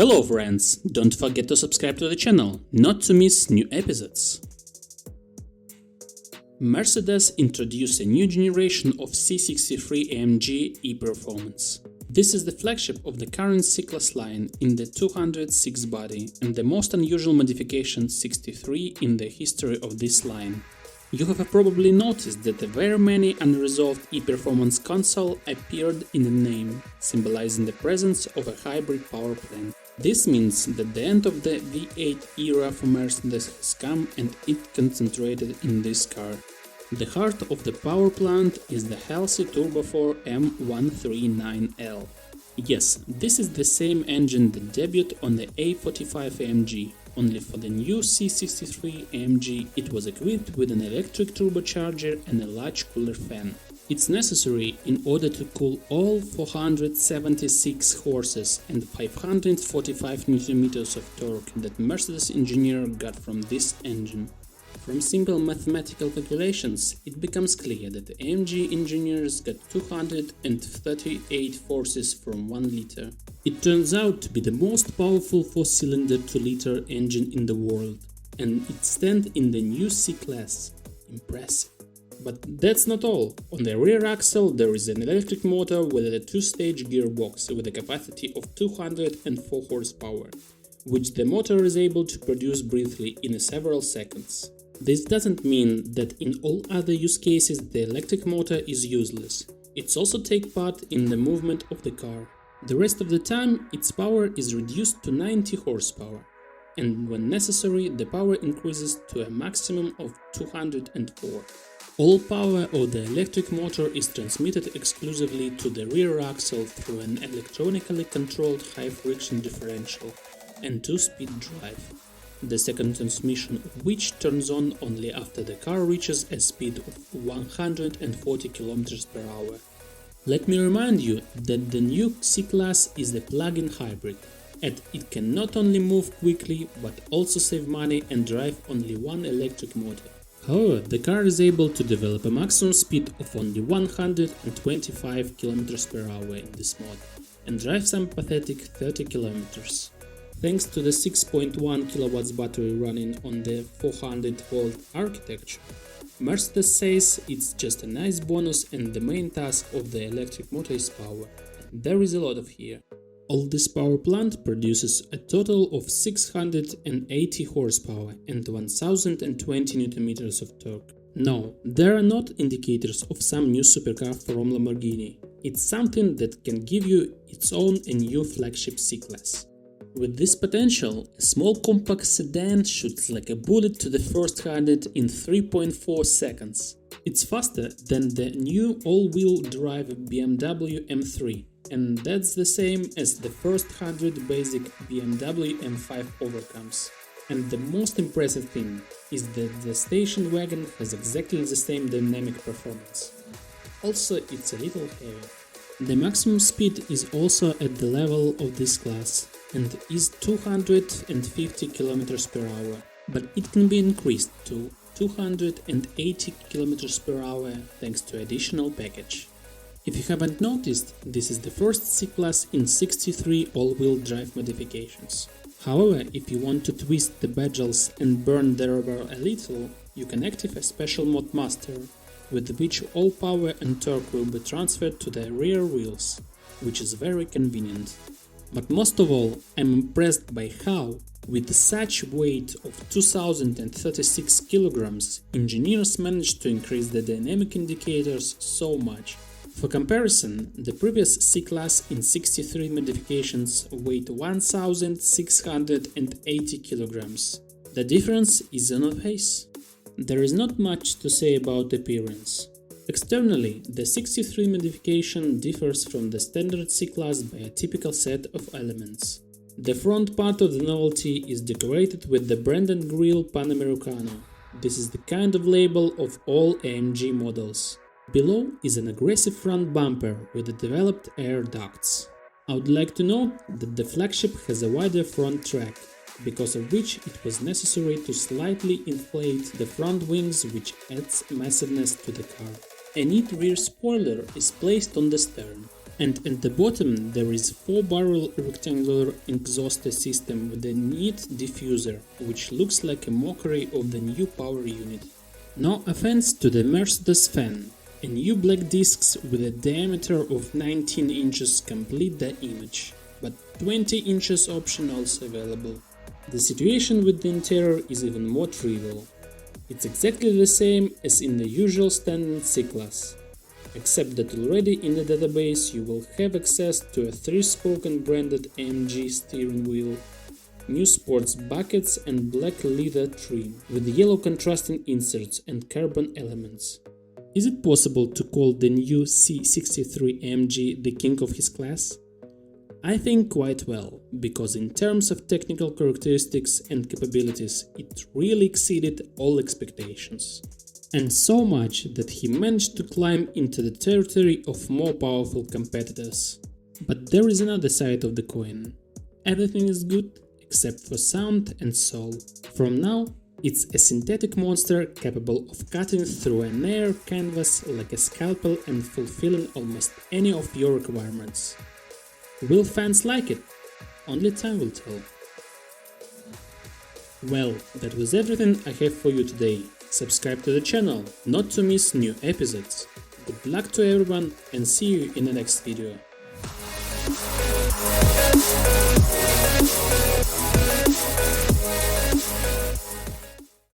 Hello friends, don't forget to subscribe to the channel, not to miss new episodes. Mercedes introduced a new generation of C63 AMG E-performance. This is the flagship of the current C-Class line in the 206 body and the most unusual modification 63 in the history of this line. You have probably noticed that very many unresolved E-performance console appeared in the name, symbolizing the presence of a hybrid power plant. This means that the end of the V8 era for Mercedes has come and it concentrated in this car. The heart of the power plant is the healthy turbo-4 M139L. Yes, this is the same engine that debuted on the A45 AMG. Only for the new C63 AMG it was equipped with an electric turbocharger and a large cooler fan. It's necessary in order to cool all 476 horses and 545 Nm of torque that Mercedes engineer got from this engine. From simple mathematical calculations, it becomes clear that the AMG engineers got 238 forces from 1 liter. It turns out to be the most powerful 4-cylinder 2-liter engine in the world, and it stands in the new C-Class. Impressive. But that's not all. On the rear axle there is an electric motor with a 2-stage gearbox with a capacity of 204 horsepower, which the motor is able to produce briefly in several seconds. This doesn't mean that in all other use cases the electric motor is useless. It also takes part in the movement of the car. The rest of the time its power is reduced to 90 horsepower, and when necessary the power increases to a maximum of 204. All power of the electric motor is transmitted exclusively to the rear axle through an electronically controlled high-friction differential and 2-speed drive, the second transmission of which turns on only after the car reaches a speed of 140 km per hour. Let me remind you that the new C-Class is a plug-in hybrid, and it can not only move quickly but also save money and drive only one electric motor. However, the car is able to develop a maximum speed of only 125 km per hour in this mode and drive some pathetic 30 km. Thanks to the 6.1 kW battery running on the 400-volt architecture, Mercedes says it's just a nice bonus and the main task of the electric motor is power. And there is a lot of here. All this power plant produces a total of 680 horsepower and 1020 Nm of torque. No, there are not indicators of some new supercar from Lamborghini. It's something that can give you its own and new flagship C-Class. With this potential, a small compact sedan shoots like a bullet to the first 100 in 3.4 seconds. It's faster than the new all-wheel drive BMW M3. And that's the same as the first 100 basic BMW M5 overcomes. And the most impressive thing is that the station wagon has exactly the same dynamic performance. Also, it's a little heavy. The maximum speed is also at the level of this class and is 250 km per hour, but it can be increased to 280 km per hour thanks to additional package. If you haven't noticed, this is the first C-Class in 63 all-wheel drive modifications. However, if you want to twist the bezels and burn the rubber a little, you can activate a special mod master, with which all power and torque will be transferred to the rear wheels, which is very convenient. But most of all, I'm impressed by how, with such weight of 2036 kilograms, engineers managed to increase the dynamic indicators so much. For comparison, the previous C-Class in 63 modifications weighed 1680 kilograms. The difference is on the face. There is not much to say about appearance. Externally, the 63 modification differs from the standard C-Class by a typical set of elements. The front part of the novelty is decorated with the branded grille Panamericano. This is the kind of label of all AMG models. Below is an aggressive front bumper with developed air ducts. I would like to note that the flagship has a wider front track, because of which it was necessary to slightly inflate the front wings, which adds massiveness to the car. A neat rear spoiler is placed on the stern. And at the bottom there is 4-barrel rectangular exhaust system with a neat diffuser, which looks like a mockery of the new power unit. No offense to the Mercedes fan, a new black discs with a diameter of 19 inches complete the image, but 20 inches option also available. The situation with the interior is even more trivial. It's exactly the same as in the usual standard C-Class, except that already in the database you will have access to a 3-spoke branded AMG steering wheel, new sports buckets and black leather trim with yellow contrasting inserts and carbon elements. Is it possible to call the new C63 AMG the king of his class? I think quite well, because in terms of technical characteristics and capabilities it really exceeded all expectations. And so much that he managed to climb into the territory of more powerful competitors. But there is another side of the coin. Everything is good except for sound and soul. From now, it's a synthetic monster capable of cutting through an air canvas like a scalpel and fulfilling almost any of your requirements. Will fans like it? Only time will tell. Well, that was everything I have for you today. Subscribe to the channel, not to miss new episodes. Good luck to everyone and see you in the next video.